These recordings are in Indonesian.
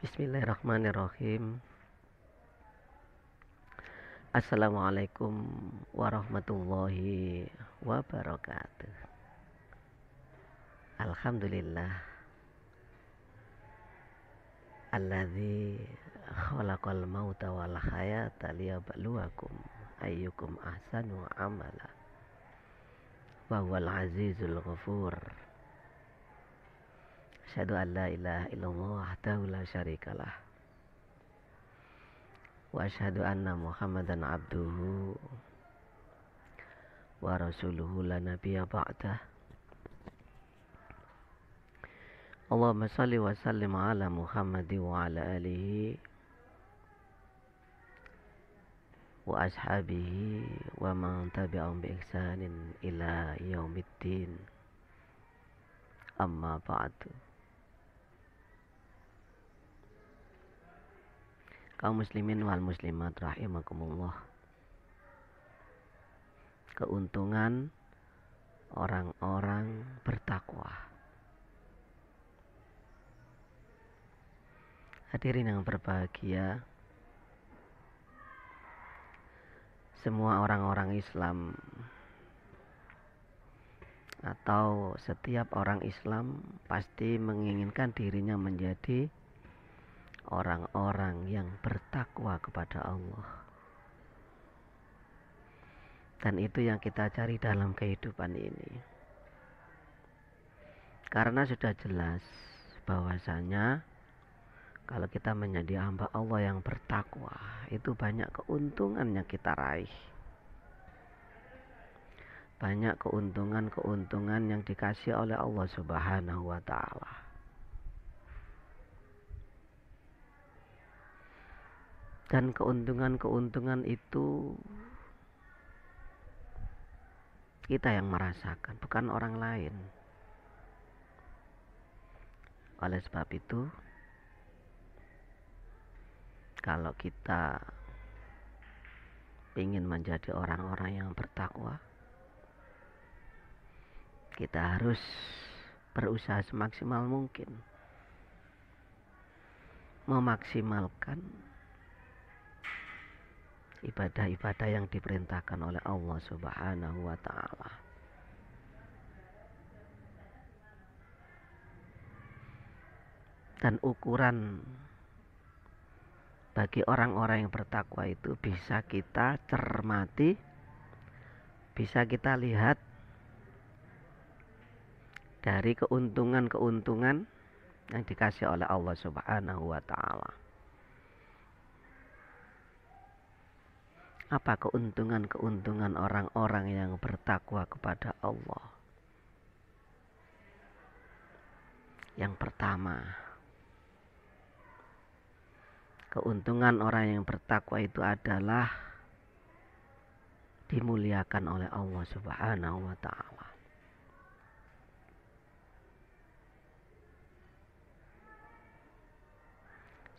Bismillahirrahmanirrahim. Assalamualaikum warahmatullahi wabarakatuh. Alhamdulillah alladzi khalaqal mauta wal hayata liyabluwakum ayyukum ahsanu amala wa huwal azizul ghafur. Asyhadu an la ilaha illallah wahdahu la syarikalah wa asyhadu anna Muhammadan abduhu wa rasuluhu la nabiyya ba'dah. Allahumma salli wa sallim ala Muhammadi wa ala alihi wa ashabihi wa man tabi'ahum bi ihsanin ila yaumiddin. Amma ba'du. Kaum muslimin wal muslimat rahimakumullah. Keuntungan orang-orang bertakwa. Hadirin yang berbahagia, semua orang-orang Islam atau setiap orang Islam pasti menginginkan dirinya menjadi orang-orang yang bertakwa kepada Allah. Dan itu yang kita cari dalam kehidupan ini. Karena sudah jelas bahwasanya kalau kita menjadi hamba Allah yang bertakwa, itu banyak keuntungan yang kita raih. Banyak keuntungan-keuntungan yang dikasih oleh Allah Subhanahu wa ta'ala. Dan keuntungan-keuntungan itu kita yang merasakan, bukan orang lain. Oleh sebab itu, kalau kita ingin menjadi orang-orang yang bertakwa, kita harus berusaha semaksimal mungkin memaksimalkan ibadah-ibadah yang diperintahkan oleh Allah Subhanahu wa ta'ala. Dan ukuran bagi orang-orang yang bertakwa itu bisa kita cermati, bisa kita lihat dari keuntungan-keuntungan yang dikasih oleh Allah Subhanahu wa ta'ala. Apa keuntungan-keuntungan orang-orang yang bertakwa kepada Allah? Yang pertama, keuntungan orang yang bertakwa itu adalah dimuliakan oleh Allah Subhanahu wa ta'ala.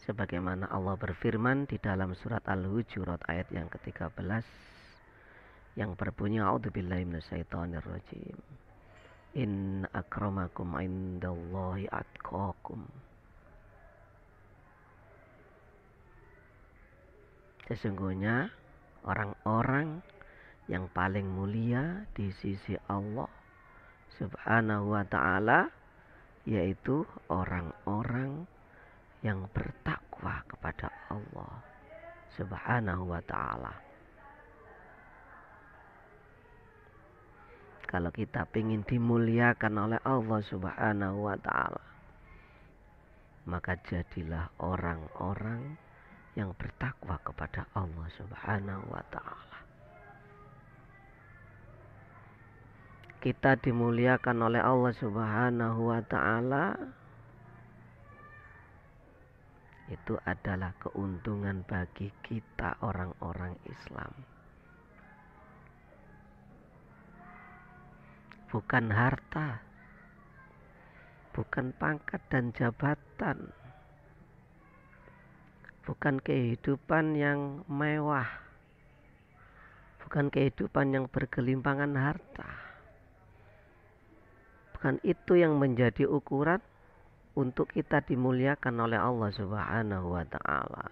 Sebagaimana Allah berfirman di dalam surat Al-Hujurat ayat yang ke-13 yang berbunyi a'udzubillahi minasyaitonirrajim. Inna akramakum indallahi atqakum. Sesungguhnya orang-orang yang paling mulia di sisi Allah Subhanahu wa ta'ala yaitu orang-orang yang bertakwa kepada Allah Subhanahu wa ta'ala. Kalau kita ingin dimuliakan oleh Allah Subhanahu wa ta'ala, maka jadilah orang-orang yang bertakwa kepada Allah Subhanahu wa ta'ala. Kita dimuliakan oleh Allah Subhanahu wa ta'ala, itu adalah keuntungan bagi kita orang-orang Islam. Bukan harta, bukan pangkat dan jabatan, bukan kehidupan yang mewah, bukan kehidupan yang bergelimpangan harta. Bukan itu yang menjadi ukuran untuk kita dimuliakan oleh Allah Subhanahu wa taala.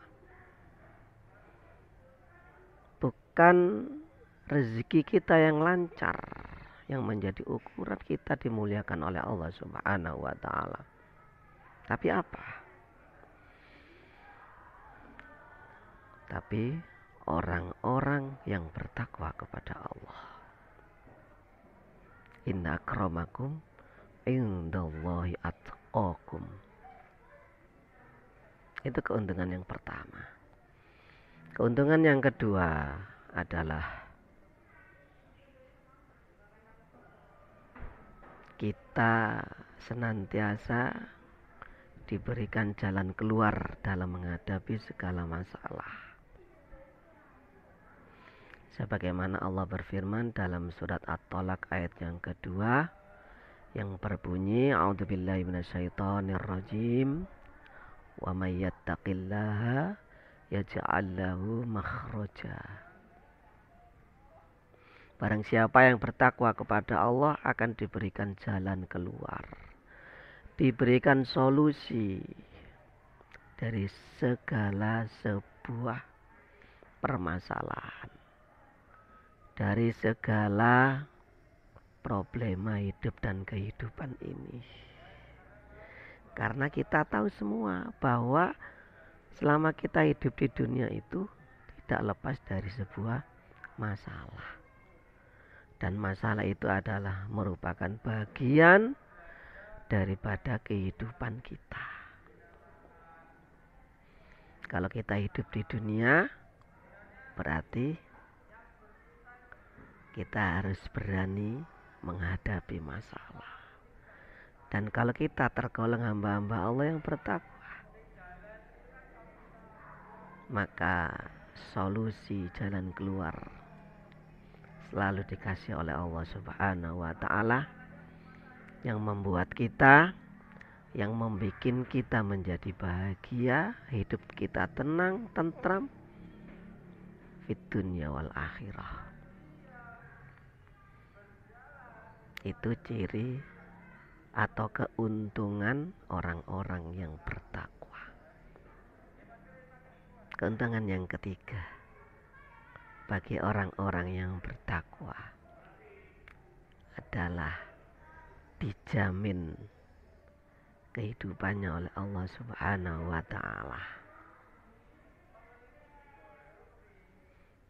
Bukan rezeki kita yang lancar yang menjadi ukuran kita dimuliakan oleh Allah Subhanahu wa taala. Tapi apa? Tapi orang-orang yang bertakwa kepada Allah. Inna akramakum indallahi atqakum. Itu keuntungan yang pertama. Keuntungan yang kedua adalah kita senantiasa diberikan jalan keluar dalam menghadapi segala masalah. Sebagaimana Allah berfirman dalam surat At-Talaq ayat yang kedua yang berbunyi A'udzubillahi minasyaitonirrajim wa may yattaqillaha yaj'al lahu makhraja. Barang siapa yang bertakwa kepada Allah akan diberikan jalan keluar, diberikan solusi dari segala sebuah permasalahan, dari segala problema hidup dan kehidupan ini. Karena kita tahu semua bahwa selama kita hidup di dunia itu tidak lepas dari sebuah masalah. Dan masalah itu adalah merupakan bagian daripada kehidupan kita. Kalau kita hidup di dunia, berarti kita harus berani menghadapi masalah. Dan kalau kita tergolong hamba-hamba Allah yang bertakwa, maka solusi jalan keluar selalu dikasih oleh Allah Subhanahu wa taala yang membuat kita, yang membuat kita menjadi bahagia, hidup kita tenang, tentram fid dunya wal akhirah. Itu ciri atau keuntungan orang-orang yang bertakwa. Keuntungan yang ketiga bagi orang-orang yang bertakwa adalah dijamin kehidupannya oleh Allah Subhanahu wa taala.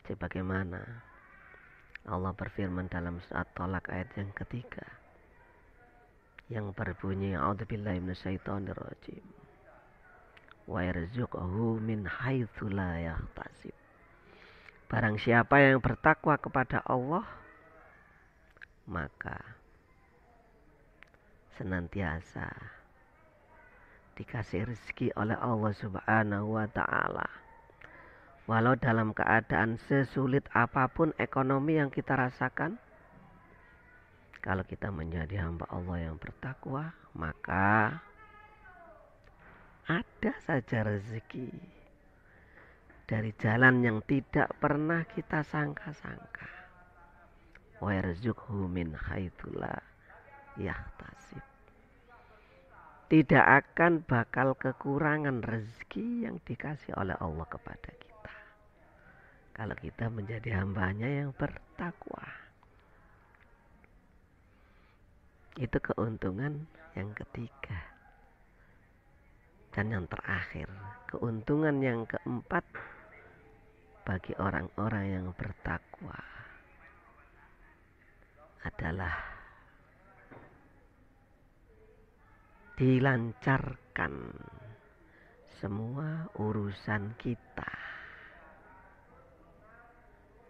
Sebagaimana Allah berfirman dalam surat Tolak ayat yang ketiga yang berbunyi A'udzubillahi minasyaitonirrajim wa yarzuqhu min haitsu la yahtasib. Barang siapa yang bertakwa kepada Allah, maka senantiasa dikasih rezeki oleh Allah Subhanahu wa taala. Walau dalam keadaan sesulit apapun ekonomi yang kita rasakan, kalau kita menjadi hamba Allah yang bertakwa, maka ada saja rezeki dari jalan yang tidak pernah kita sangka-sangka. Wa yarzuqhu min haitsu la yahtasib. Tidak akan bakal kekurangan rezeki yang dikasih oleh Allah kepada kita kalau kita menjadi hambanya yang bertakwa. Itu keuntungan yang ketiga. Dan yang terakhir, keuntungan yang keempat bagi orang-orang yang bertakwa adalah dilancarkan semua urusan kita.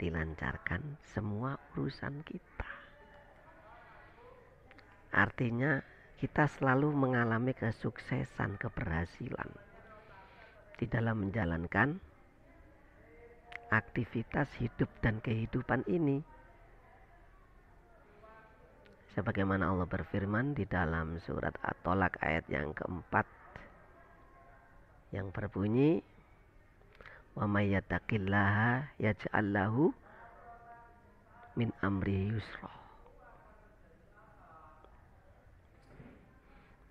Dilancarkan semua urusan kita. Artinya kita selalu mengalami kesuksesan, keberhasilan di dalam menjalankan aktivitas hidup dan kehidupan ini. Sebagaimana Allah berfirman di dalam surat At-Tolak ayat yang keempat yang berbunyi wa may yattaqillaha yaj'al lahu min amri yusra.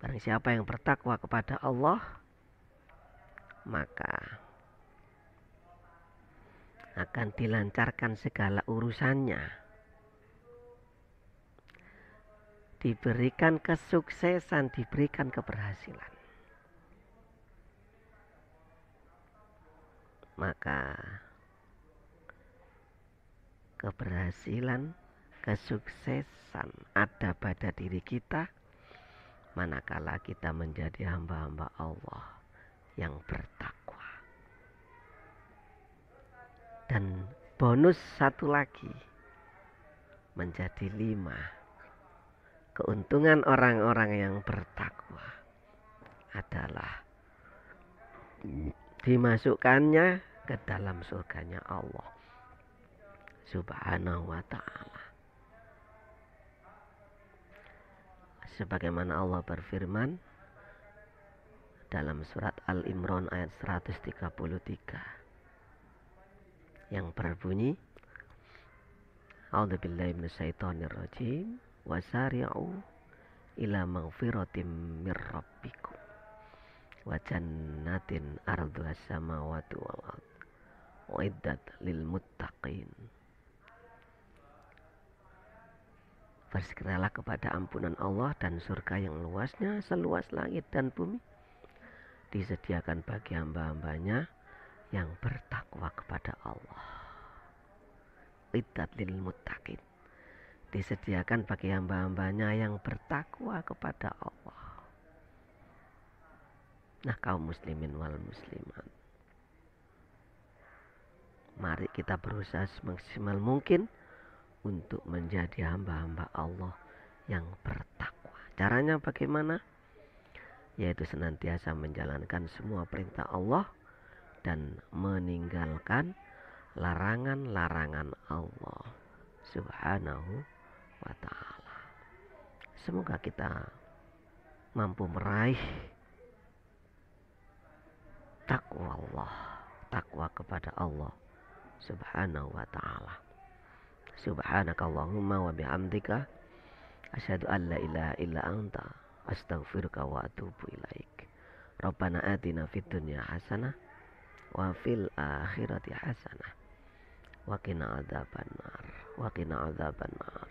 Barang siapa yang bertakwa kepada Allah, maka akan dilancarkan segala urusannya, diberikan kesuksesan, diberikan keberhasilan. Maka keberhasilan, kesuksesan ada pada diri kita manakala kita menjadi hamba-hamba Allah yang bertakwa. Dan bonus satu lagi, menjadi 5. Keuntungan orang-orang yang bertakwa adalah dimasukkannya ke dalam surganya Allah Subhanahu wa ta'ala. Sebagaimana Allah berfirman dalam surat Al-Imran ayat 133 yang berbunyi, A'udzubillahi minasyaitonirrajim, wasari'u ila maghfiratim mir rabbikum wa jannatin arduhas samawati wal ard uiddat lil muttaqin. Bersegeralah kepada ampunan Allah dan surga yang luasnya seluas langit dan bumi, disediakan bagi hamba-hambanya yang bertakwa kepada Allah. Uiddat lil muttaqin, disediakan bagi hamba-hambanya yang bertakwa kepada Allah. Nah, kaum muslimin wal muslimat, mari kita berusaha semaksimal mungkin untuk menjadi hamba-hamba Allah yang bertakwa. Caranya bagaimana? Yaitu senantiasa menjalankan semua perintah Allah dan meninggalkan larangan-larangan Allah Subhanahu wa ta'ala. Semoga kita mampu meraih takwa Allah, takwa kepada Allah Subhanahu wa ta'ala. Subhanakallahumma wa bihamdika asyhadu an la ilaha illa anta astaghfiruka wa atubu ilaik. Rabbana atina fid dunya hasanah wa fil akhirati hasanah wa qina adzabannar wa qina adzabannar.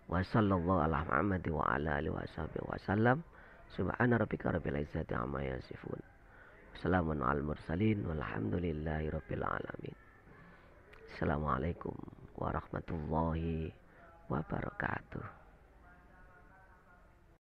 Wa sallallahu ala Muhammad wa ala alihi washabihi wasallam. Subhana rabbika rabbil izzati amma yasifun. Wassalamun alal mursalin walhamdulillahi rabbil alamin. Assalamualaikum warahmatullahi wabarakatuh.